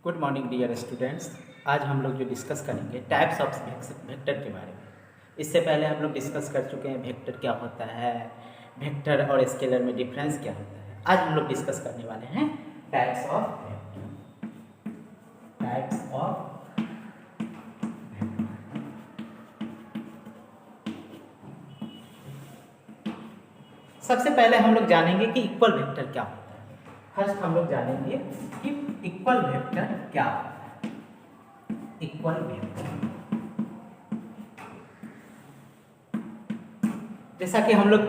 Good morning dear students. आज हम लोग जो डिस्कस करेंगे टाइप्स ऑफ वेक्टर के बारे में। इससे पहले हम लोग डिस्कस कर चुके हैं वेक्टर क्या होता है, वेक्टर और स्केलर में डिफरेंस क्या होता है। आज हम लोग डिस्कस करने वाले हैं types of vector. Types of सबसे पहले हम लोग जानेंगे कि इक्वल वेक्टर क्या होता है। फर्स्ट हम लोग जानेंगे कि इक्वल वेक्टर क्या होता है। इक्वल वेक्टर जैसा कि हम लोग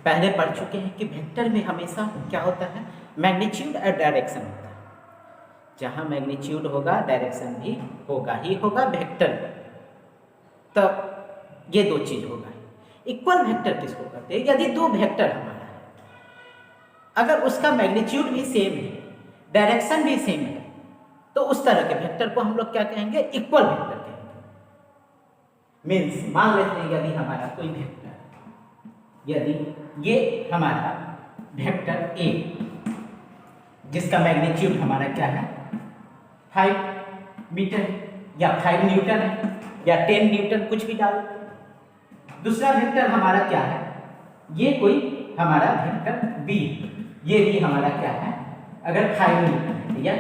पहले पढ़ चुके हैं कि वेक्टर में हमेशा क्या होता है, मैग्नीट्यूड और डायरेक्शन होता है। जहां मैग्नीट्यूड होगा डायरेक्शन भी होगा ही होगा वेक्टर में, तो ये दो चीज होगा। इक्वल वेक्टर किसको कहते हैं? यदि दो वेक्टर हमारा है, अगर उसका मैग्नीट्यूड भी सेम है, डायरेक्शन भी सेम है, तो उस तरह के वेक्टर को हम लोग क्या कहेंगे? इक्वल वेक्टर कहेंगे। मीन्स मान लेते हैं यदि हमारा कोई वेक्टर, यदि ये हमारा वेक्टर ए जिसका मैग्नीट्यूड हमारा क्या है, 5 मीटर या 5 न्यूटन है या 10 न्यूटन, कुछ भी डाल। दूसरा वेक्टर हमारा क्या है, ये कोई हमारा वेक्टर बी, ये भी हमारा क्या है, अगर 5 न्यूटन है,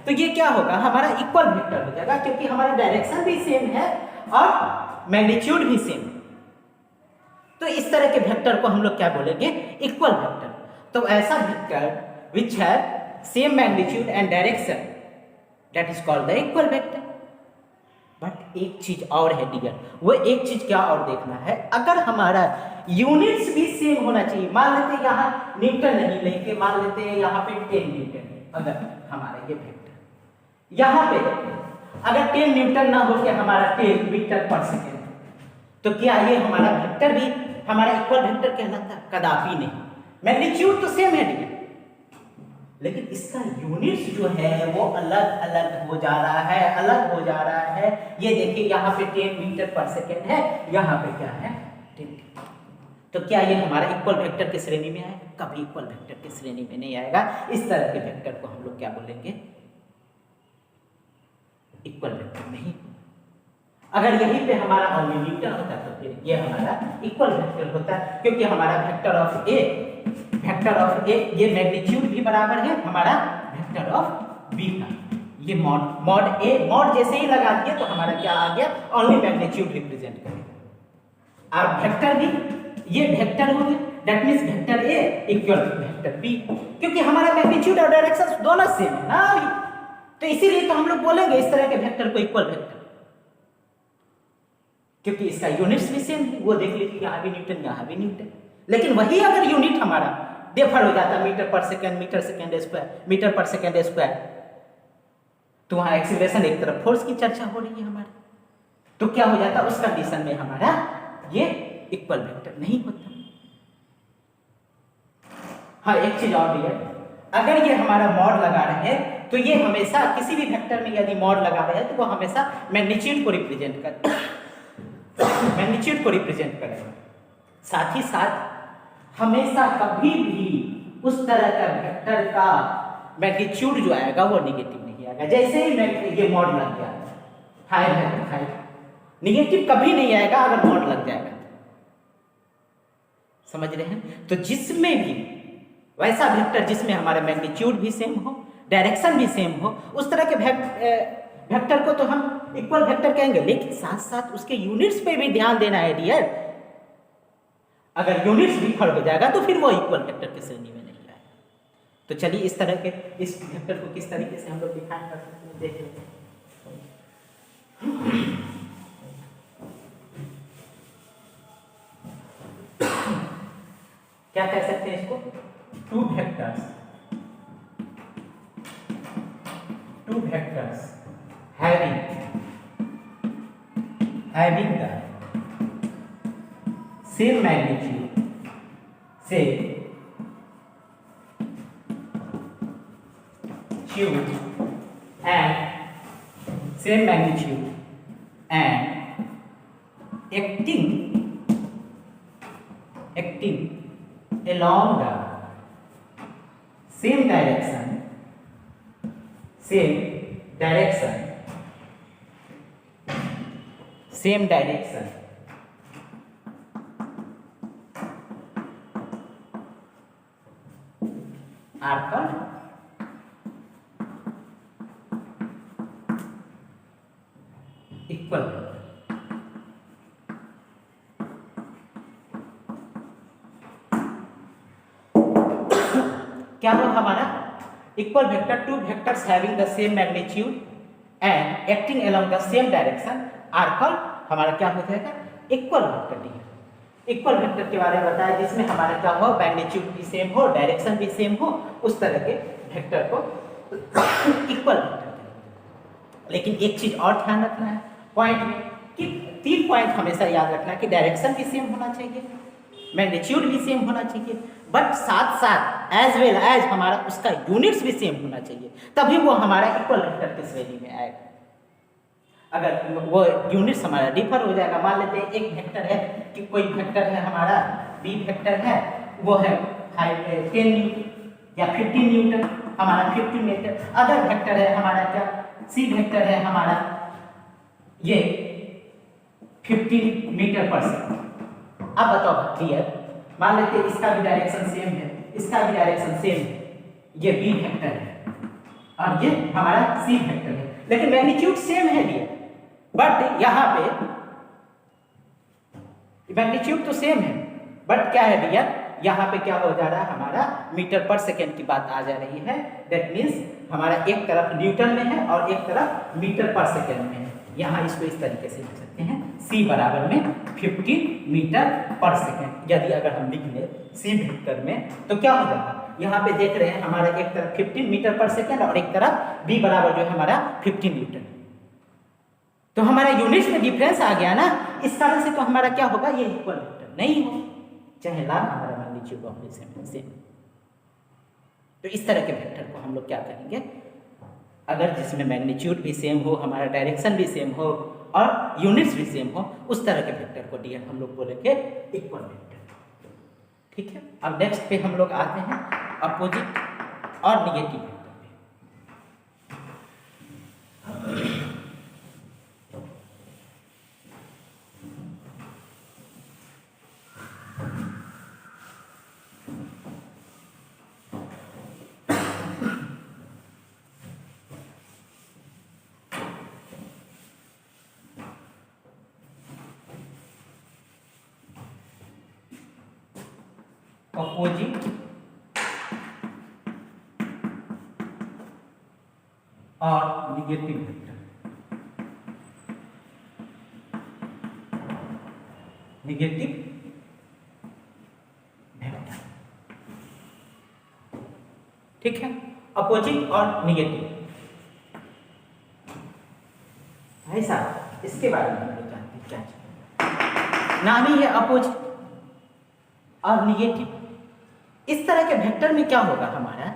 तो ये क्या होगा, हमारा इक्वल वेक्टर हो जाएगा, क्योंकि हमारा डायरेक्शन भी सेम है और मैग्नीट्यूड भी सेम है। तो इस तरह के वेक्टर को हम लोग क्या बोलेंगे? Equal vector. तो ऐसा vector which have same magnitude and direction, that is called the equal vector. But एक चीज और है डियर, वो एक चीज क्या और देखना है, अगर हमारा यूनिट्स भी सेम होना चाहिए। मान लेते हैं यहाँ न्यूटन नहीं लेके मान लेते हैं यहाँ पे 10 न्यूटन है, अगर हमारा ये वेक्टर यहाँ पे अगर 10 न्यूटन ना हो के हमारा 10 मीटर पर सेकेंड, तो क्या ये हमारा वेक्टर भी हमारा इक्वल वेक्टर कहलाता? कदापि नहीं। मैग्नीट्यूड तो सेम है डियर, लेकिन इसका यूनिट्स जो है वो अलग अलग हो जा रहा है, अलग हो जा रहा है। ये देखिए यहाँ पे 10 मीटर पर सेकेंड है, यहाँ पे क्या है 10। तो क्या ये हमारा इक्वल वेक्टर की श्रेणी में आएगा? कभी इक्वल वेक्टर की श्रेणी में नहीं आएगा। इस तरह के वेक्टर को हम लोग क्या बोलेंगे? इक्वल वेक्टर नहीं। अगर यहीं पे हमारा ओनली न्यूटन होता तो फिर ये हमारा इक्वल वेक्टर होता, क्योंकि हमारा वेक्टर ऑफ ए ये मैग्नीट्यूड भी बराबर है हमारा वेक्टर ऑफ बी का। ये मॉड ए मॉड जैसे ही लगा दिए तो हमारा क्या आ गया, ओनली मैग्नीट्यूड रिप्रेजेंट करेगा। और वेक्टर भी ये वेक्टर हो गया, that means vector A equal vector B, क्योंकि हमारा मैग्नीट्यूड और डायरेक्शन दोनों सेम है ना अभी। तो इसीलिए तो हम लोग बोलेंगे इस तरह के वेक्टर को इक्वल वेक्टर, क्योंकि इसका यूनिट्स भी सेम है। वो देख लीजिए यहाँ भी न्यूटन, यहाँ भी न्यूटन। लेकिन वही अगर यूनिट हमारा डिफर हो जाता, metre per second, metre second square, metre per second square, तो वहां एक्सीलरेशन एक तरफ फोर्स की चर्चा हो रही है हमारी, तो क्या हो जाता, उस कंडीशन में हमारा ये इक्वल वेक्टर नहीं होता। हाँ, एक चीज और भी है, अगर ये हमारा मॉड लगा रहे हैं तो ये हमेशा किसी भी वेक्टर में यदि मॉड लगा रहे हैं तो वो हमेशा मैग्नीट्यूड को रिप्रेजेंट करता है, मैग्नीट्यूड को रिप्रेजेंट करेगा। साथ ही साथ हमेशा कभी भी उस तरह का वेक्टर का मैग्नीट्यूड जो आएगा वो नेगेटिव नहीं आएगा। जैसे ही ये मॉड लग गया 5 है तो 5, नेगेटिव कभी नहीं आएगा अगर मॉड लग जाएगा। समझ रहे हैं? तो जिसमें भी वैसा वेक्टर जिसमें हमारा मैग्नीट्यूड भी सेम हो, डायरेक्शन भी सेम हो, उस तरह के वेक्टर को तो हम इक्वल वेक्टर कहेंगे। लेकिन साथ साथ उसके यूनिट्स पे भी ध्यान देना है डियर। अगर यूनिट्स डिफर हो जाएगा तो फिर वो इक्वल वेक्टर की श्रेणी में नहीं आएगा। तो चलिए इस तरह के इस वेक्टर को किस तरीके से हम लोग डिफाइन कर सकते हैं, देख लेते हैं। क्या कह सकते हैं इसको? Two vectors having the same magnitude and acting along the same direction, same direction, same direction, are called equal. क्या हो हमारा equal vector, two vectors having the same magnitude and acting along the same direction are called, हमारा क्या हो जाएगा equal vector D. Equal vector के बारे में बताया जिसमें हमारा क्या हो मैग्नीट्यूड भी सेम हो, डायरेक्शन भी सेम हो, उस तरह के वेक्टर को इक्वल वेक्टर। लेकिन एक चीज और ध्यान रखना है पॉइंट में कि 3 पॉइंट हमेशा याद रखना है कि डायरेक्शन भी सेम होना चाहिए, मैग्नीट्यूड भी सेम होना चाहिए, बट साथ साथ एज वेल एज हमारा उसका यूनिट्स भी सेम होना चाहिए, तभी वो हमारा इक्वल वेक्टर की श्रेणी में आएगा। अगर वो यूनिट्स हमारा डिफर हो जाएगा, मान लेते हैं एक वेक्टर है कि कोई वेक्टर है हमारा बी वेक्टर है, वो है 10 न्यूटन या 15 न्यूटन, हमारा 15 मीटर। अदर वेक्टर है हमारा क्या सी वेक्टर है हमारा ये 15 मीटर पर सेकंड। अब बताओ क्लियर, मान लेते हैं इसका भी डायरेक्शन सेम है, इसका भी डायरेक्शन सेम है, ये बी वेक्टर है और ये हमारा सी वेक्टर है, लेकिन मैग्नीट्यूड सेम है दिया, बट यहाँ पे मैग्नीट्यूड तो सेम है बट क्या है दिया, यहाँ पे क्या हो जा रहा है हमारा मीटर पर सेकेंड की बात आ जा रही है। दैट मीन्स हमारा एक तरफ न्यूटन में है और एक तरफ मीटर पर सेकेंड में है। यहाँ इसको इस तरीके से लिख सकते हैं c बराबर में 15 मीटर पर सेकेंड। यदि अगर हम लिख ले c वेक्टर में तो क्या हो जाएगा, यहाँ पे देख रहे हैं हमारा एक तरफ 15 मीटर पर सेकेंड और एक तरफ b बराबर जो है हमारा 15 न्यूटन। तो हमारा यूनिट्स में डिफरेंस आ गया ना, इस कारण से तो हमारा क्या होगा, ये इक्वल वेक्टर नहीं हो, चाहे लाल हमारा मैग्नीट्यूड ऑफ सेम। तो इस तरह के वेक्टर को हम लोग क्या करेंगे, अगर जिसमें मैग्नीट्यूड भी सेम हो, हमारा डायरेक्शन भी सेम हो और यूनिट्स भी सेम हो, उस तरह के वेक्टर को डियर हम लोग बोलेंगे इक्वल वेक्टर। ठीक है, अब नेक्स्ट पे हम लोग आते हैं अपोजिट और निगेटिव वेक्टर पे। अपोजिट और निगेटिव वेक्टर। निगेटिव वेक्टर, ठीक है, अपोजिट और निगेटिव। भाई साहब इसके बारे में हम लोग जानते हैं क्या नाम ही है अपोजिट और निगेटिव। इस तरह के वेक्टर में क्या होगा, हमारा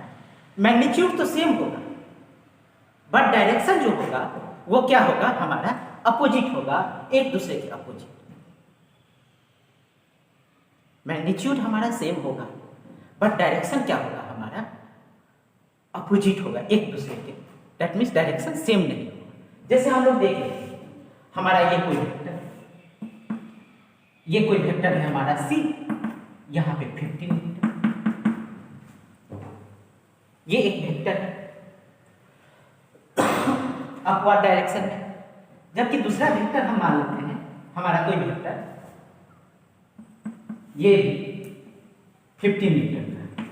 मैग्नीट्यूड तो सेम होगा बट डायरेक्शन जो होगा वो क्या होगा, हमारा अपोजिट होगा, एक दूसरे के अपोजिट। मैग्नीट्यूड हमारा सेम होगा बट डायरेक्शन क्या होगा, हमारा अपोजिट होगा एक दूसरे के। दैट मीन्स डायरेक्शन सेम नहीं होगा। जैसे हम लोग देख रहे हैं हमारा ये कोई वेक्टर, ये कोई वेक्टर है हमारा सी, यहाँ पे 15 मीटर, ये एक वेक्टर है अपवर्ड डायरेक्शन में। जबकि दूसरा वेक्टर हम मान लेते हैं हमारा कोई वेक्टर, ये भी 15 मीटर का,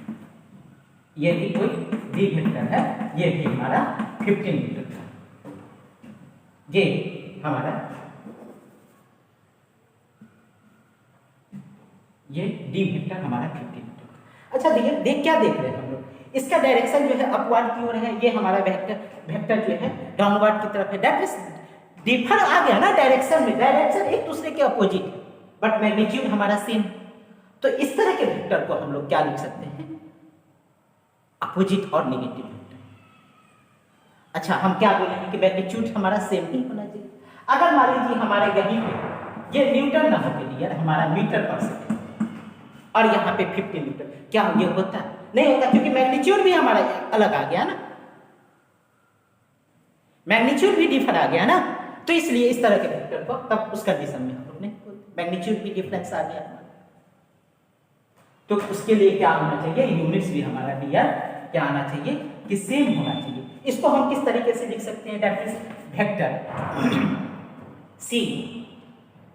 ये भी कोई बी वेक्टर है, ये भी हमारा 15 मीटर का, ये हमारा ये डी वेक्टर हमारा 15 मीटर का। अच्छा देखिए क्या देख रहे हैं हम लोग, इसका डायरेक्शन जो है अपवर्ड की ओर है, ये हमारा वेक्टर जो है डाउनवर्ड की तरफ है। दैट इज डिफर आ गया ना डायरेक्शन में, डायरेक्शन एक दूसरे के अपोजिट बट मैग्नीट्यूड हमारा सेम। तो इस तरह के वेक्टर को हम लोग क्या लिख सकते हैं, अपोजिट और नेगेटिव वेक्टर। अच्छा हम क्या बोलेंगे कि मैग्नीट्यूड हमारा सेम ही होना चाहिए। अगर मान लीजिए हमारे यहीं पे ये न्यूटन ना होके लिए हमारा मीटर पर सेकेंड और यहाँ पे 15 मीटर, क्या ये होता नहीं होता, क्योंकि मैग्नीट्यूड भी हमारा अलग आ गया ना। मैग्नीट्यूड भी डिफर आ गया ना, तो इसलिए इस तरह के वेक्टर को तब उस कंडीशन में हम लोग नहीं बोलते, मैग्नीट्यूड भी डिफरेंस आ गया। तो उसके लिए क्या होना चाहिए, यूनिट्स भी हमारा डियर क्या आना चाहिए कि सेम होना चाहिए। इसको हम किस तरीके से लिख सकते हैं, that is vector C,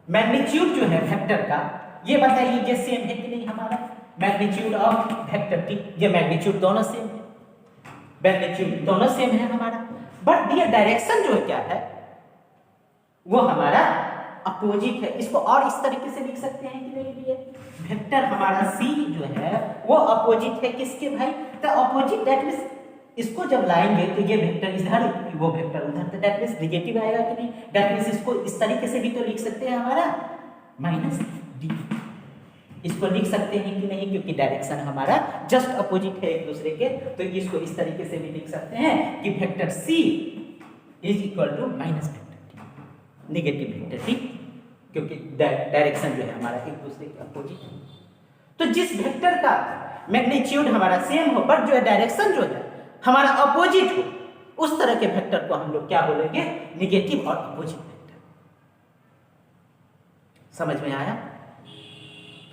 magnitude जो है वेक्टर का, ये बताइए ये सेम है कि नहीं हमारा मैग्नीट्यूड ऑफ वेक्टर टी, ये मैग्नीट्यूड दोनों सेम है, मैग्नीट्यूड दोनों सेम है हमारा, बट ये डायरेक्शन जो क्या है वो हमारा अपोजिट है। इसको और इस तरीके से लिख सकते हैं कि नहीं, ये वेक्टर हमारा सी जो है वो अपोजिट है किसके भाई, तो अपोजिट, दैट मींस इसको जब लाएंगे तो ये वेक्टर इधर, वो वेक्टर उधर, तो दैट मींस नेगेटिव आएगा कि नहीं, दैट मींस इसको इस तरीके से भी तो लिख सकते हैं हमारा माइनस डी, इसको लिख सकते हैं कि नहीं, क्योंकि डायरेक्शन हमारा जस्ट अपोजिट है एक दूसरे के, तो इसको इस तरीके से भी लिख सकते हैं कि vector C is equal to minus vector T, negative vector T, क्योंकि डायरेक्शन जो है हमारा एक दूसरे के अपोजिट है। तो जिस वेक्टर का मैग्नीट्यूड हमारा सेम हो बट जो है डायरेक्शन जो है हमारा अपोजिट हो, उस तरह के वेक्टर को हम लोग क्या बोलेंगे, नेगेटिव और अपोजिट वेक्टर। समझ में आया,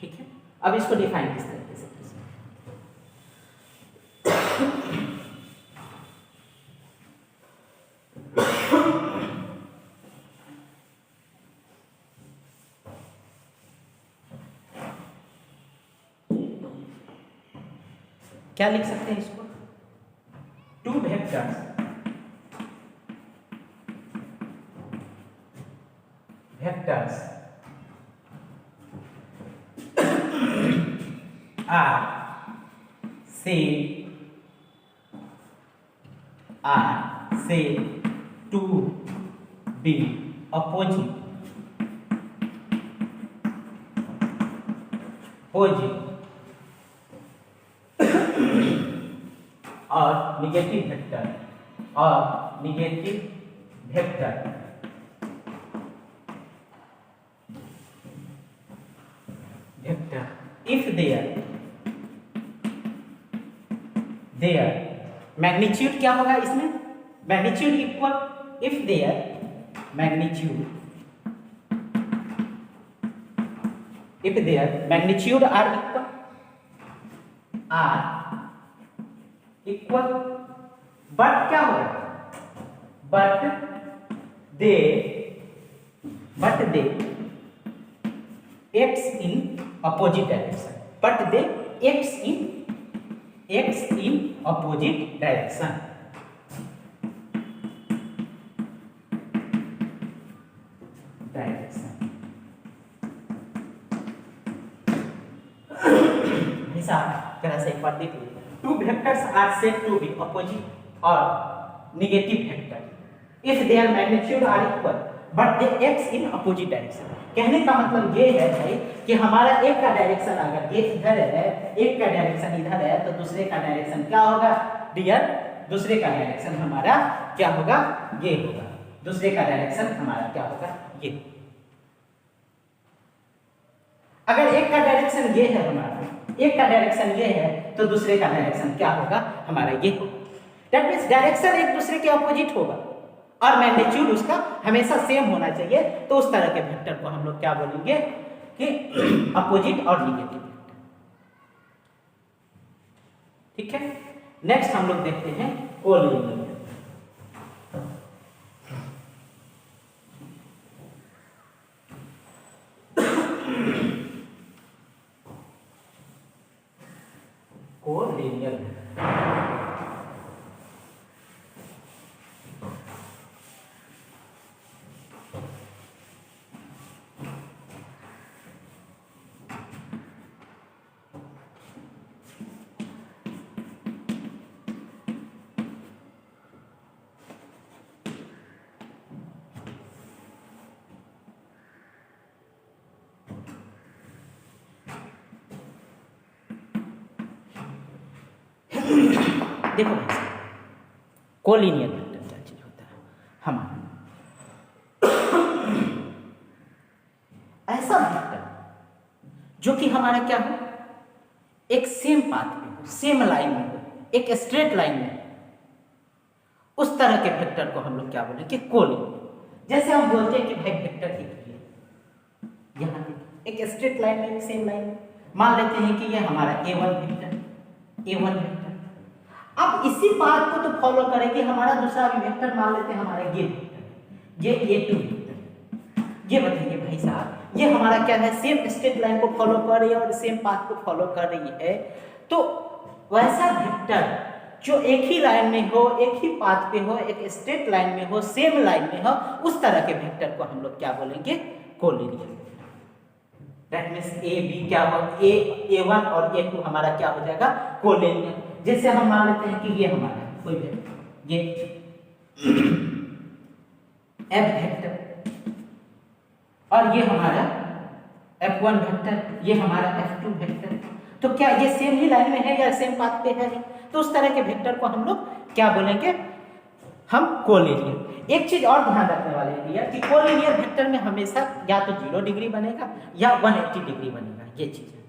ठीक है। अब इसको डिफाइन किस तरीके से क्या लिख सकते हैं इसको, two vectors are said to be opposite और negative vector if their magnitude क्या होगा इसमें, magnitude equal, if their magnitude are equal but क्या होगा, but they acts in opposite direction, acts in opposite direction। तरह से एक बार देख लीजिए, two vectors are said to be opposite और negative vector if their magnitude are equal but they acts in opposite direction. कहने का मतलब ये है भाई कि हमारा एक का डायरेक्शन अगर एक इधर है, एक का डायरेक्शन इधर है, तो दूसरे का डायरेक्शन क्या होगा डियर, दूसरे का डायरेक्शन हमारा क्या होगा, ये होगा, दूसरे का डायरेक्शन हमारा क्या होगा, ये। अगर एक का डायरेक्शन ये है हमारा, एक का डायरेक्शन ये है, तो दूसरे का डायरेक्शन क्या होगा हमारा, ये होगा। दैट मींस डायरेक्शन एक दूसरे के अपोजिट होगा और मैग्नीट्यूड उसका हमेशा सेम होना चाहिए, तो उस तरह के वेक्टर को हम लोग क्या बोलेंगे कि अपोजिट और नेगेटिव वेक्टर। ठीक है, नेक्स्ट हम लोग देखते हैं कोलिनियर। कोलिनियर देखो कोलिनियर वेक्टर क्या चीज होता है, हमारा ऐसा वेक्टर जो कि हमारा क्या हो, एक सेम पाथ में हो, सेम लाइन में हो, एक स्ट्रेट लाइन में, उस तरह के वेक्टर को हम लोग क्या बोलेंगे, कोलिनियर। जैसे हम बोलते हैं कि भाई वेक्टर एक ही है, यहाँ एक स्ट्रेट लाइन में, एक सेम लाइन में मान लेते हैं कि ये हमारा A1 वेक्टर, A1 वेक्टर। अब इसी बात को तो फॉलो करेंगे हमारा दूसरा भी वेक्टर, मान लेते हैं हमारा ये वेक्टर, ये A2 वेक्टर। ये बताइए भाई साहब, ये हमारा क्या है, सेम स्ट्रेट लाइन को फॉलो कर रही है और सेम पाथ को फॉलो कर रही है। तो वैसा वेक्टर जो एक ही लाइन में हो, एक ही पाथ पे हो, एक स्ट्रेट लाइन में हो, सेम लाइन में हो, उस तरह के वेक्टर को हम लोग क्या बोलेंगे, collinear. That means A B क्या हो, A1 और A2 हमारा क्या हो जाएगा, कोलिनियर। जैसे हम मान लेते हैं कि ये हमारा कोई वेक्टर, ये F वेक्टर और ये हमारा F1 वेक्टर, ये हमारा F2 वेक्टर। तो क्या ये सेम ही लाइन में है या सेम पाथ पे है? तो उस तरह के वेक्टर को हम लोग क्या बोलेंगे, हम कोलिनियर। एक चीज और ध्यान रखने वाले हैं कि कोलिनियर वेक्टर में हमेशा या तो 0 डिग्री बनेगा या 180 डिग्री बनेगा, ये चीज है।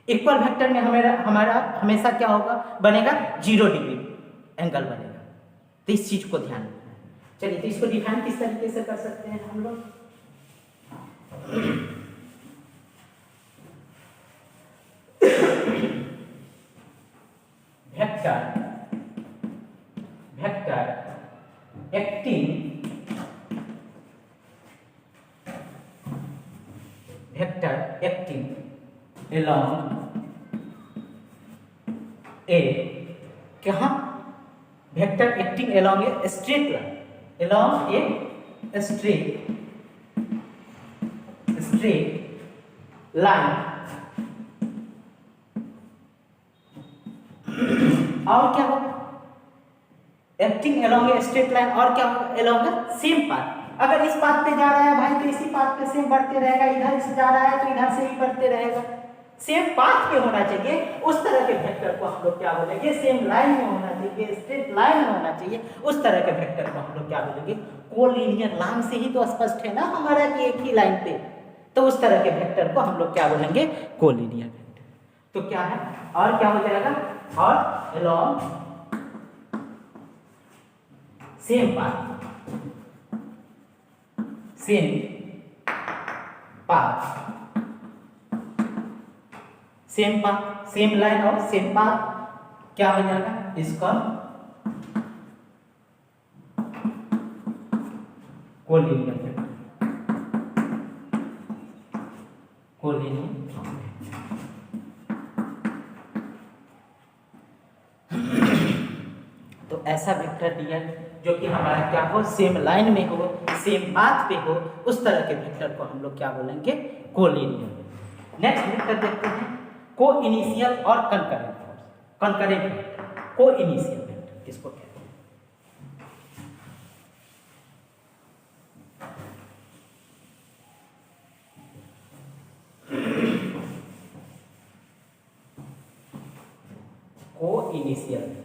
इक्वल वेक्टर में हमारा हमेशा क्या होगा, बनेगा 0 डिग्री एंगल बनेगा। तो इस चीज को ध्यान रखना है। चलिए, तो इसको डिफाइन किस तरीके से कर सकते हैं हम लोग। वेक्टर एक्टिंग along a, कहाँ, vector acting along a straight line, along a straight line। और क्या होगा, acting along a straight line, और क्या होगा, along a same path। अगर इस पाथ पे जा रहा है भाई तो इसी पाथ पे सेम बढ़ते रहेगा, इधर से जा रहा है तो इधर से भी बढ़ते रहेगा, सेम पाथ पे होना चाहिए। उस तरह के वेक्टर को हम लोग क्या बोलेंगे, सेम लाइन में होना चाहिए, स्ट्रेट लाइन में होना चाहिए। उस तरह के वेक्टर को हम लोग क्या बोलेंगे, कोलिनियर। नाम से ही तो स्पष्ट है ना हमारा कि एक ही लाइन पे, तो उस तरह के वेक्टर को हम लोग क्या बोलेंगे, कोलिनियर वेक्टर। तो क्या है, और क्या हो जाएगा, और along same path, same path, same line और सेम पाथ क्या हो जाएगा, इसका कोलिनियर वेक्टर। तो ऐसा वेक्टर दिया जो कि हमारा क्या हो, सेम लाइन में हो, सेम पाथ पे हो, उस तरह के वेक्टर को हम लोग क्या बोलेंगे, कोलिनियर। नेक्स्ट वेक्टर देखते हैं, को इनिशियल और कंकरेंट फोर्स। कंकरेंट वेक्टर, को इनिशियल वेक्टर किसको कहते हैं, को इनिशियल वेक्टर।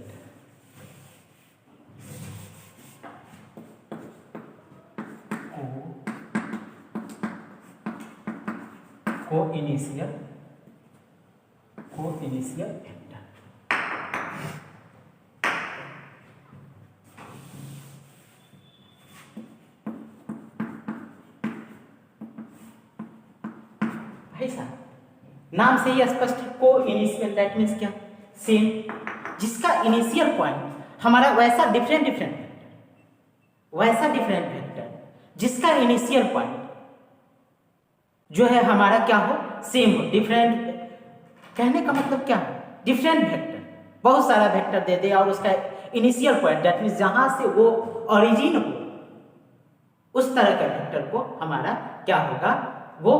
को इनिशियल वेक्टर। भाई साहब, नाम से ही स्पष्ट है, को इनिशियल, दैट मीन्स क्या, सेम, जिसका इनिशियल पॉइंट हमारा वैसा डिफरेंट वेक्टर जिसका इनिशियल पॉइंट जो है हमारा क्या हो, सेम हो। डिफरेंट कहने का मतलब क्या है, डिफरेंट वेक्टर, बहुत सारा वेक्टर दे दे और उसका इनिशियल पॉइंट, दैट मीन्स जहां से वो ओरिजिन हो, उस तरह का वेक्टर को हमारा क्या होगा, वो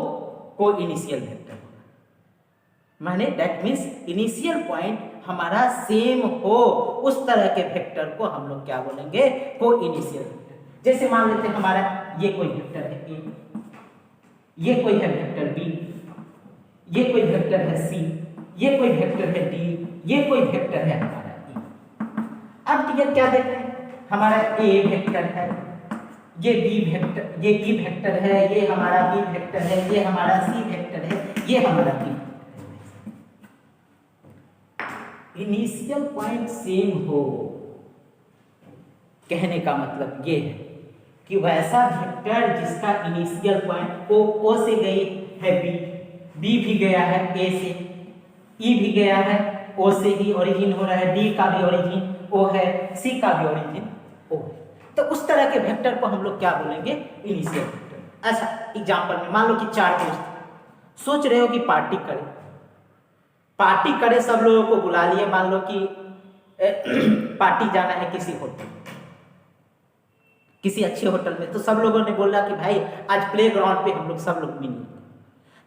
को इनिशियल वेक्टर होगा। माने दैट मीन्स इनिशियल पॉइंट हमारा सेम हो, उस तरह के वेक्टर को हम लोग क्या बोलेंगे, को इनिशियल वेक्टर। जैसे मान लेते हैं हमारा ये कोई वेक्टर है ए, ये कोई है वेक्टर बी, ये कोई वेक्टर है सी, ये कोई वेक्टर है डी, ये कोई वेक्टर है हमारा ई। अब क्लियर क्या देख रहे हैं, हमारा ए वेक्टर है, ये बी वेक्टर, ये ई वेक्टर है, ये हमारा बी वेक्टर है, ये हमारा सी वेक्टर है, ये हमारा डी वेक्टर है। इनिशियल पॉइंट सेम हो कहने का मतलब ये है कि वैसा वेक्टर जिसका इनिशियल पॉइंट ओ से गई है बी भी गया है ए से, ई भी गया है ओ से ही ओरिजिन हो रहा है, डी का भी ओरिजिन ओ है, सी का भी ओरिजिन ओ है, तो उस तरह के वेक्टर को हम लोग क्या बोलेंगे? Initial vector. अच्छा एग्जांपल में मान लो कि 4 दोस्त सोच रहे हो कि पार्टी करे, सब लोगों को बुला लिए, मान लो कि पार्टी जाना है किसी होटल, किसी अच्छे होटल में, तो सब लोगों ने बोला कि भाई आज प्लेग्राउंड पे हम लोग सब लोग मिलेंगे।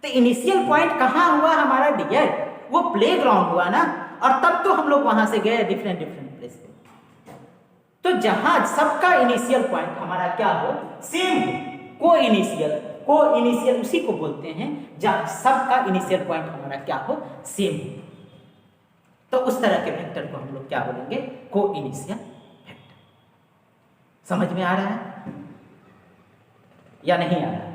तो इनिशियल पॉइंट कहाँ हुआ हमारा डियर? वो प्लेग्राउंड हुआ ना, और तब तो हम लोग वहां से गए डिफरेंट प्लेस पे। तो जहां सबका इनिशियल पॉइंट हमारा क्या हो? सेम हो, को इनिशियल उसी को बोलते हैं जहां सबका इनिशियल पॉइंट हमारा क्या हो? सेम हो। तो उस तरह के वेक्टर को हम लोग क्या बोलेंगे? को इनिशियल वेक्टर। समझ में आ रहा है या नहीं आ रहा है?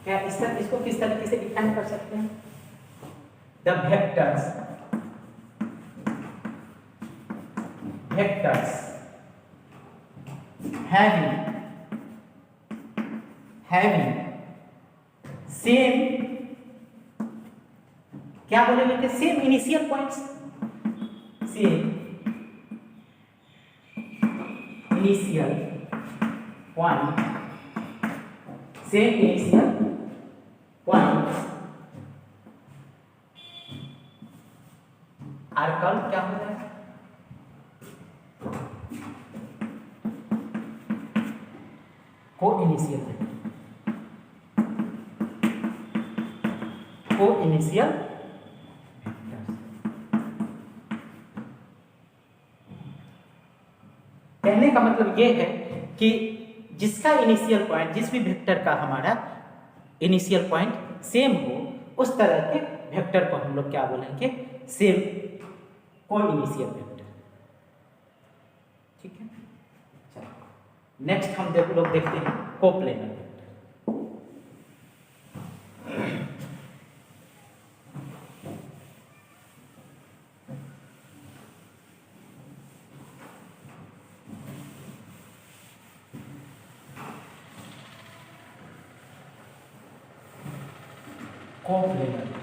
क्या इसको किस तरीके से डिफाइन कर सकते हैं? द वेक्टर्स having सेम, क्या बोलेंगे कि same initial points, same initial point, same initial points are called, क्या हो जाएगा? को इनिशियल कहने का मतलब ये है कि जिसका इनिशियल पॉइंट, जिस भी वेक्टर का हमारा इनिशियल पॉइंट सेम हो, उस तरह के वेक्टर को हम लोग क्या बोलेंगे? सेम को इनिशियल वेक्टर। ठीक है, चलो नेक्स्ट हम लोग देखते हैं कोप्लेनर वेक्टर। Coplanar vector.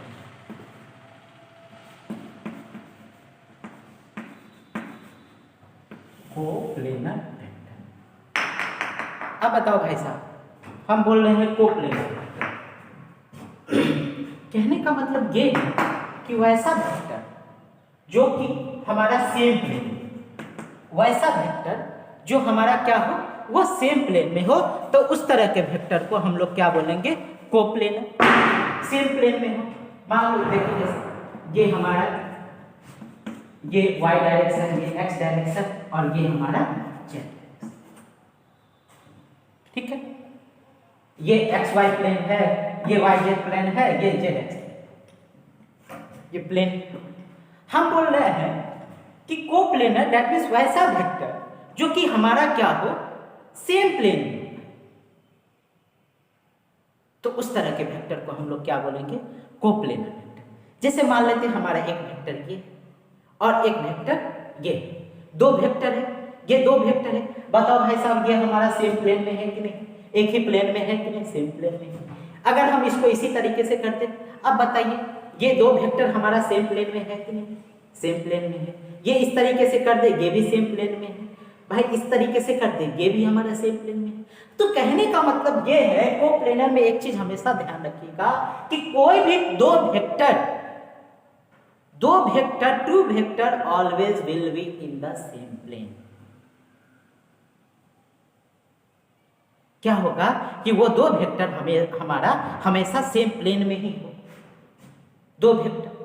अब बताओ भाई साहब, हम बोल रहे हैं कोप्लेनर वेक्टर, कहने का मतलब ये है कि वैसा वेक्टर जो कि हमारा सेम प्लेन, वैसा वेक्टर जो हमारा क्या हो? वो सेम प्लेन में हो, तो उस तरह के वेक्टर को हम लोग क्या बोलेंगे? कोप्लेनर। सेम प्लेन में हो, मान लो देखिए जैसे ये हमारा, ये y डायरेक्शन, ये x डायरेक्शन, और ये हमारा z डायरेक्शन। ठीक है, ये xy प्लेन है, ये yz प्लेन है, ये zx, ये प्लेन। हम बोल रहे हैं कि कोप्लेनर दैट मींस वैसा वेक्टर जो कि हमारा क्या हो? सेम प्लेन में। तो उस तरह के वेक्टर को हम लोग क्या बोलेंगे? Coplanar vector. जैसे मान लेते हैं हमारा एक वेक्टर ये और एक वेक्टर ये, दो वेक्टर है, ये दो वेक्टर है। बताओ भाई साहब, ये हमारा सेम प्लेन में है कि नहीं? एक ही प्लेन में है कि नहीं? सेम प्लेन में है। अगर हम इसको इसी तरीके से करते, अब बताइए ये दो वेक्टर हमारा सेम प्लेन में है कि नहीं? सेम प्लेन में है। ये इस तरीके से कर दे, ये भी सेम प्लेन में है। भाई इस तरीके से कर दे, ये भी हमारा सेम प्लेन में है। तो कहने का मतलब ये है, कोप्लेनर में एक चीज हमेशा ध्यान रखिएगा कि कोई भी दो vector, two vector always will be in the same plane. क्या होगा कि वो दो वेक्टर हमारा हमेशा सेम प्लेन में ही हो, दो वेक्टर।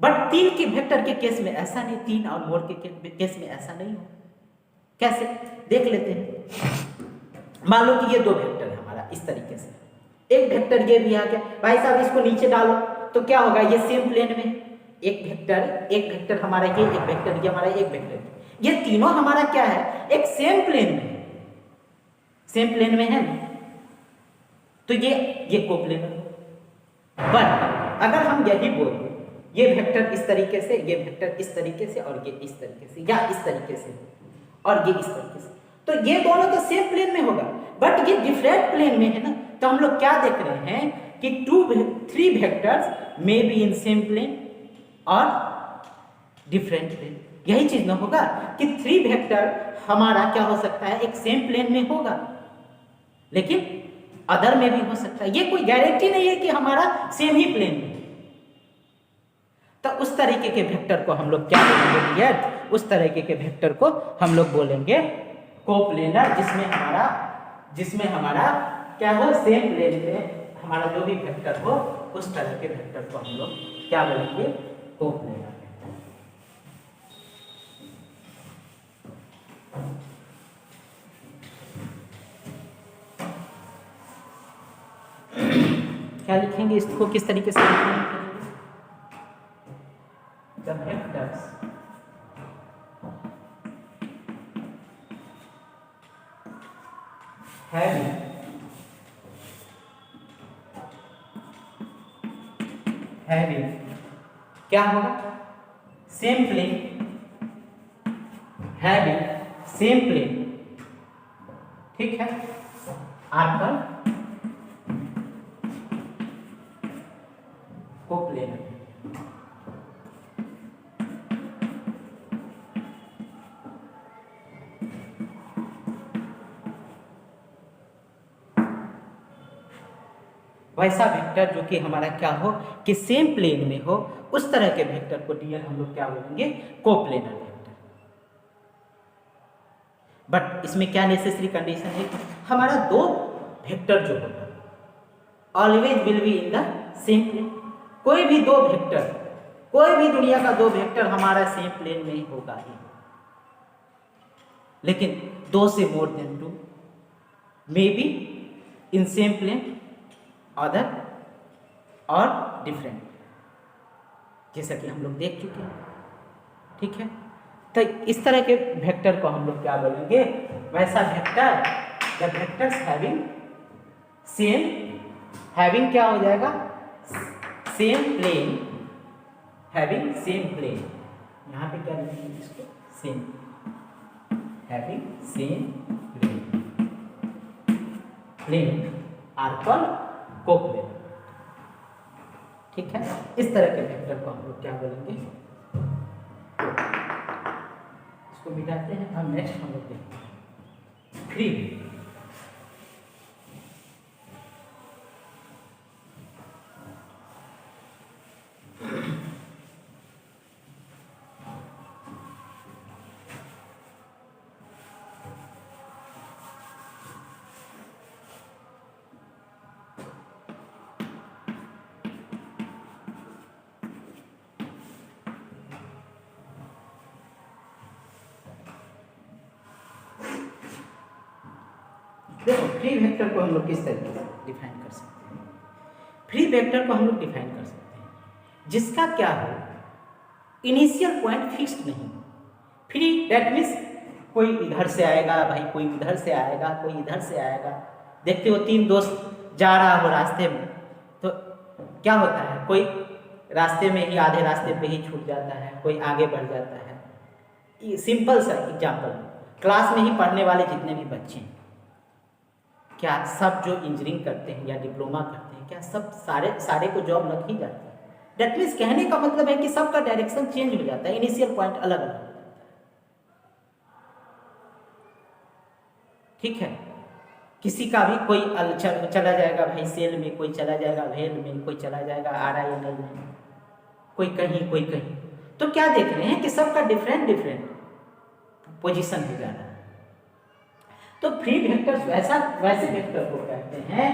बट तीन के वेक्टर के केस में ऐसा नहीं, तीन और मोर के केस में ऐसा नहीं हो। कैसे? देख लेते हैं। मान लो कि ये दो वेक्टर है हमारा इस तरीके से, एक वेक्टर ये भी आ गया। भाई साहब इसको नीचे डालो तो क्या होगा? ये सेम प्लेन में एक वेक्टर हमारा ये, एक वेक्टर ये, हमारा एक वेक्टर ये, तीनों हमारा क्या है? एक सेम प्लेन में। सेम प्लेन में है ना, तो ये कोप्लेनर। बट अगर हम यही बोल ये वेक्टर इस तरीके से, ये वेक्टर इस तरीके से, और ये इस तरीके से, या इस तरीके से, और ये इस तरीके से, तो ये दोनों तो सेम प्लेन में होगा, बट ये डिफरेंट प्लेन में है ना। तो हम लोग क्या देख रहे हैं कि 3 vectors may be in same plane और डिफरेंट प्लेन। यही चीज ना होगा कि 3 वेक्टर हमारा क्या हो सकता है, एक सेम प्लेन में होगा, लेकिन अदर में भी हो सकता है। ये कोई गारंटी नहीं है कि हमारा सेम ही प्लेन में। तो उस तरीके के वेक्टर को हम लोग क्या बोलेंगे यार, उस तरीके के वेक्टर को हम लोग बोलेंगे कोप्लेनर, जिसमें हमारा क्या हो, सेम प्लेन में हमारा जो भी वेक्टर हो, उस तरह के वेक्टर को हम लोग क्या बोलेंगे, कोप्लेनर। क्या लिखेंगे, इसको किस तरीके से लिखेंगे? The vectors having क्या होगा, same plane, having same plane, ठीक है, आकर कोप्लेनर। वैसा वेक्टर जो कि हमारा क्या हो, कि सेम प्लेन में हो, उस तरह के वेक्टर को डियर हम लोग क्या बोलेंगे, कोप्लेनर वेक्टर। बट इसमें क्या नेसेसरी कंडीशन है कि हमारा 2 वेक्टर जो होगा always will be in the same plane. कोई भी 2 वेक्टर, कोई भी दुनिया का 2 वेक्टर हमारा सेम प्लेन में होगा ही, लेकिन 2 से more than 2 may be in same plane, other और डिफरेंट, जैसा कि हम लोग देख चुके हैं, ठीक है। तो इस तरह के वेक्टर को हम लोग क्या बोलेंगे, वैसा वेक्टर, द वेक्टर्स हैविंग क्या हो जाएगा, same plane, having same plane, यहाँ पे क्या लिखेंगे इसको, same, having same plane are called coplanar, ठीक है। इस तरह के वेक्टर को हम लोग क्या बोलेंगे, इसको मिटाते हैं। हम नेक्स्ट हम लोग देखते हैं फ्री। देखो फ्री वेक्टर को हम लोग किस तरीके से डिफाइन कर सकते हैं। फ्री वेक्टर को हम लोग डिफाइन कर सकते हैं जिसका क्या हो, इनिशियल पॉइंट फिक्स्ड नहीं। फ्री दैट मीन्स कोई इधर से आएगा भाई, कोई इधर से आएगा, कोई इधर से आएगा। देखते हो 3 दोस्त जा रहा हो रास्ते में, तो क्या होता है, कोई रास्ते में ही आधे रास्ते पे ही छूट जाता है, कोई आगे बढ़ जाता है। सिंपल सा एग्जाम्पल, क्लास में ही पढ़ने वाले जितने भी बच्चे हैं, क्या सब जो इंजीनियरिंग करते हैं या डिप्लोमा करते हैं, क्या सब सारे को जॉब लग ही जाती है। दैट मीन्स कहने का मतलब है कि सबका डायरेक्शन चेंज हो जाता है, इनिशियल पॉइंट अलग अलग हो जाता है, ठीक है। किसी का भी कोई चला जाएगा भाई सेल में, कोई चला जाएगा वेल में, कोई चला जाएगा RINL में, कोई कहीं कोई कहीं। तो क्या देख रहे हैं कि सबका डिफरेंट पोजीशन हो जा रहा है। तो फ्री वेक्टर्स वैसे वेक्टर को कहते हैं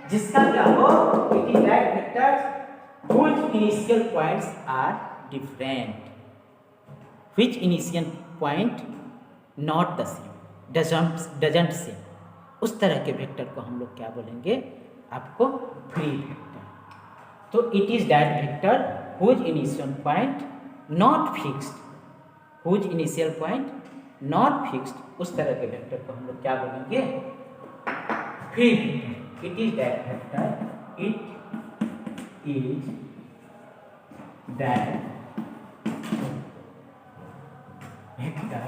जिसका क्या हो, it is that vectors which initial points are different, which initial point not the same, doesn't same. उस तरह के वेक्टर को हम लोग क्या बोलेंगे आपको, फ्री वेक्टर। तो it is that vector which initial point not fixed, which initial point not fixed, उस तरह के वेक्टर को हम लोग क्या बोलेंगे, free it is that vector, it is that vector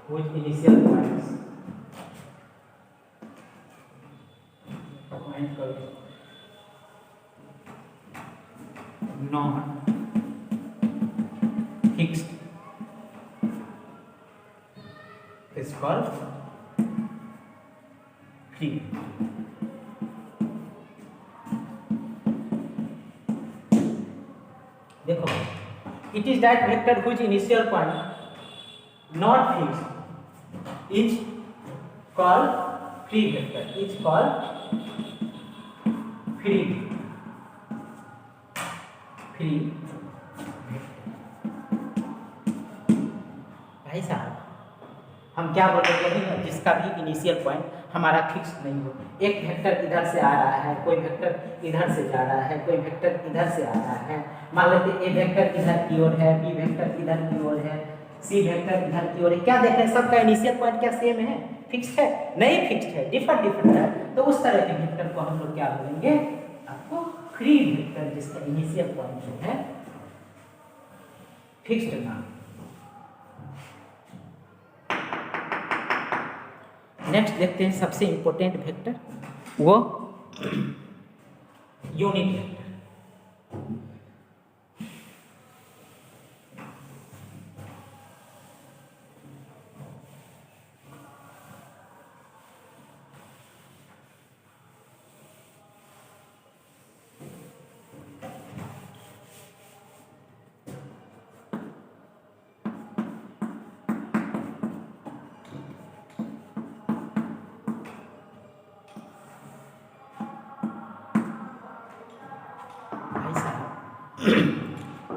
whose initial point not fixed is called free. देखो, it is that vector whose initial point not fixed is called free vector, is called free भाई साहब, हम क्या बोल रहे हैं, जिसका भी इनिशियल पॉइंट हमारा फिक्स नहीं हो, एक वेक्टर इधर से आ रहा है, कोई वेक्टर इधर से जा रहा है, कोई वेक्टर इधर से आ रहा है, मान लेते ए वेक्टर इधर की ओर है, बी वेक्टर इधर की ओर है, सी वेक्टर इधर की ओर है, क्या देखें सबका इनिशियल पॉइंट क्या सेम है, फिक्स है? नहीं फिक्स है, डिफरेंट है। तो उस तरह के वेक्टर को हम लोग क्या बोलेंगे, आपको फ्री वेक्टर, जिसका इनिशियल पॉइंट जो है फिक्स्ड ना। नेक्स्ट देखते हैं सबसे इंपॉर्टेंट वेक्टर, वो यूनिट वेक्टर।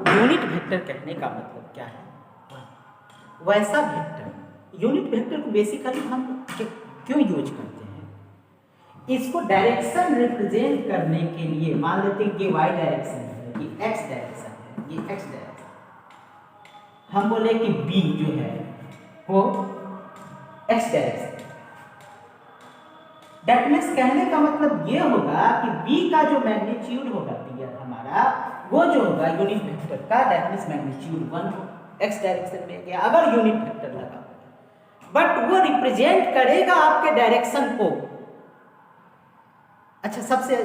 यूनिट वेक्टर कहने का मतलब क्या है, वैसा वेक्टर, यूनिट वेक्टर को बेसिकली हम क्यों यूज करते हैं, इसको डायरेक्शन रिप्रेजेंट करने के लिए, मान लेते हैं कि वाई डायरेक्शन है, ये एक्स डायरेक्शन है, ये एक्स डायरेक्शन, हम बोले कि बी जो है वो एक्स डायरेक्शन, दैट मीन्स कहने का मतलब ये होगा कि बी का जो मैग्नीट्यूड होगा हमारा, वो जो होगा यूनिट वेक्टर का, दैट मीन्स मैग्नीट्यूड 1 हो, एक्स डायरेक्शन में गया अगर यूनिट वेक्टर लगा, बट वो रिप्रेजेंट करेगा आपके डायरेक्शन को। अच्छा, सबसे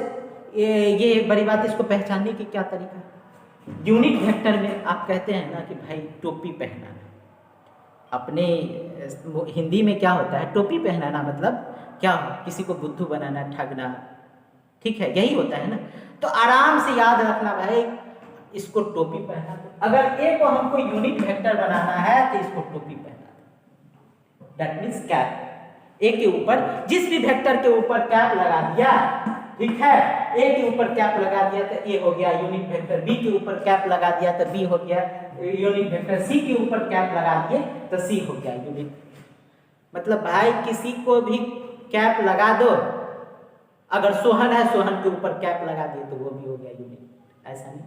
ये बड़ी बात, इसको पहचानने की क्या तरीका है, यूनिट वेक्टर में आप कहते हैं ना कि भाई टोपी पहनाना, अपने हिंदी में क्या होता है, टोपी पहनाना मतलब क्या हो, किसी को बुद्धू बनाना, ठगना, ठीक है, यही होता है ना। तो आराम से याद रखना भाई, इसको टोपी पहना दो, अगर ए को हमको यूनिट वेक्टर बनाना है तो इसको टोपी पहना दो, दैट मीन्स कैप, ए के ऊपर जिस भी वेक्टर के ऊपर कैप लगा दिया, ठीक है, ए के ऊपर कैप लगा दिया तो ए हो गया यूनिट वेक्टर, बी के ऊपर कैप लगा दिया तो बी हो गया यूनिट वेक्टर, सी के ऊपर कैप लगा दिए तो सी हो गया यूनिट। मतलब भाई किसी को भी कैप लगा दो, अगर सोहन है सोहन के ऊपर कैप लगा दिए तो वो भी हो गया यूनिट, ऐसा नहीं।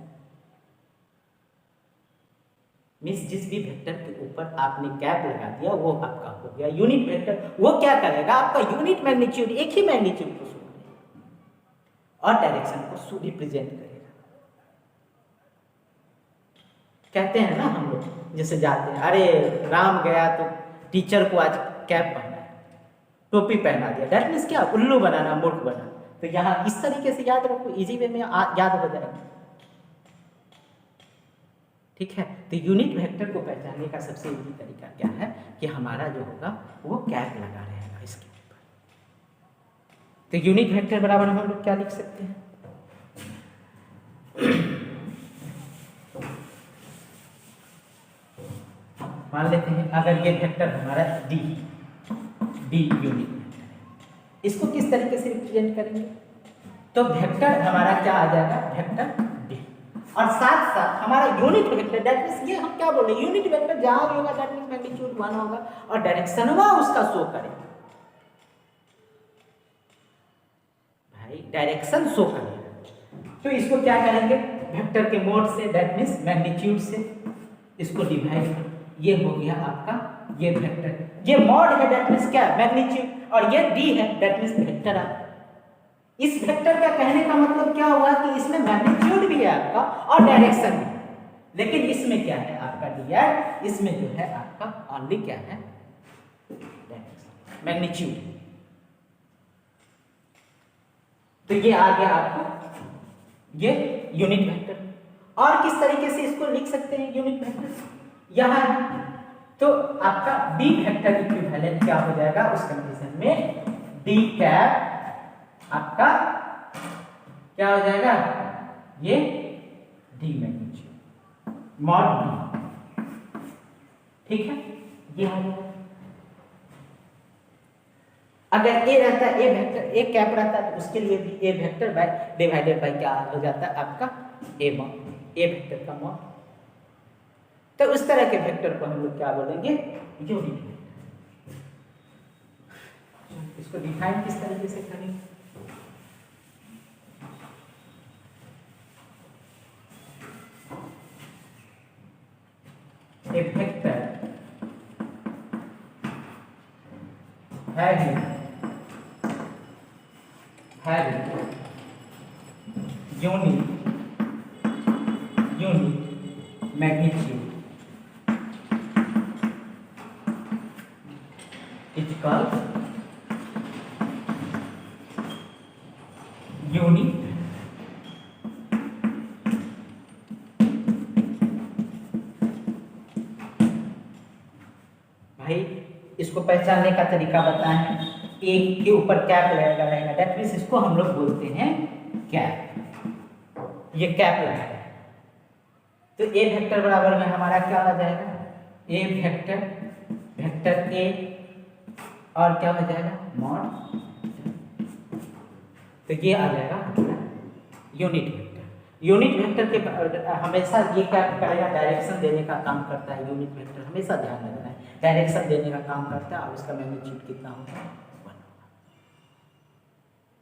मीन्स जिस भी वेक्टर के ऊपर आपने कैप लगा दिया वो आपका हो गया यूनिट वेक्टर। वो क्या करेगा, आपका यूनिट मैग्नीट्यूड, एक ही मैग्नीट्यूड को शो करेगा और डायरेक्शन को रिप्रेजेंट करेगा। कहते हैं ना हम लोग, जैसे जाते हैं, अरे राम गया तो टीचर को आज कैप पहना है, टोपी पहना दिया, दैट मीन्स क्या, उल्लू बनाना, मूर्ख बनाना। तो यहाँ इस तरीके से याद रखो, इजी वे में याद हो जाएगा, ठीक है। तो यूनिट वेक्टर को पहचानने का सबसे इजी तरीका क्या है कि हमारा जो होगा वो कैप लगा रहेगा इसके ऊपर। तो यूनिट वेक्टर बराबर हम लोग क्या लिख सकते हैं, मान लेते हैं अगर ये वेक्टर हमारा डी यूनिट वेक्टर है, इसको किस तरीके से रिप्रेजेंट करेंगे, तो वेक्टर हमारा क्या आ जाएगा, वेक्टर डी, और साथ साथ हमारा यूनिट वेक्टर, दैट मींस ये हम क्या बोल रहे हैं, यूनिट वेक्टर जहां भी होगा दैट मींस मैग्नीट्यूड 1 होगा और डायरेक्शन उसका शो करेगा। डायरेक्शन शो करेगा। तो इसको क्या करेंगे, वेक्टर के मोड से, दैट मीन्स मैग्नीट्यूड से इसको डिवाइड, ये हो गया आपका ये वेक्टर, ये मॉड है दैट मीन्स क्या, मैग्नीट्यूड, और ये डी है दैट मीन्स वेक्टर। आप इस वेक्टर का कहने का मतलब क्या हुआ कि इसमें मैग्नीट्यूड भी है आपका और डायरेक्शन भी, लेकिन इसमें क्या है आपका डी, इसमें जो है आपका ओनली क्या है, डायरेक्शन, मैग्नीट्यूड। तो ये आ गया आपको ये यूनिट वेक्टर। और किस तरीके से इसको लिख सकते हैं यूनिट वेक्टर, यहां तो आपका डी वेक्टर इक्विवेलेंट क्या हो जाएगा उस कंडीशन में, डी कैप आपका क्या हो जाएगा, ये डी मैग्नीट्यूड मॉड डी, ठीक है, ये हो जाएगा। अगर ए रहता है, ए वेक्टर, ए कैप रहता है तो उसके लिए भी ए वेक्टर बाय डिवाइडेड बाय क्या हो जाता है आपका ए मॉड, ए वेक्टर का मॉड। तो उस तरह के वेक्टर को हम लोग क्या बोलेंगे, यूनिट वेक्टर। इसको डिफाइन किस तरीके से करेंगे, ए vector having unit magnitude is called unit भाई इसको पहचानने का तरीका बताएं, एक के ऊपर कैप रहेगा, दैट मीन्स इसको हम लोग बोलते हैं कैप, ये कैप लगा है। तो ए वेक्टर बराबर में हमारा क्या आ जाएगा, ए वेक्टर, वेक्टर ए और क्या हो जाएगा मॉड, तो ये आ जाएगा यूनिट वेक्टर। यूनिट वेक्टर के हमेशा ये क्या करेगा, डायरेक्शन देने का काम करता है। यूनिट वेक्टर हमेशा ध्यान रखना है, डायरेक्शन देने का काम करता है और उसका मैग्नीट्यूड कितना होता है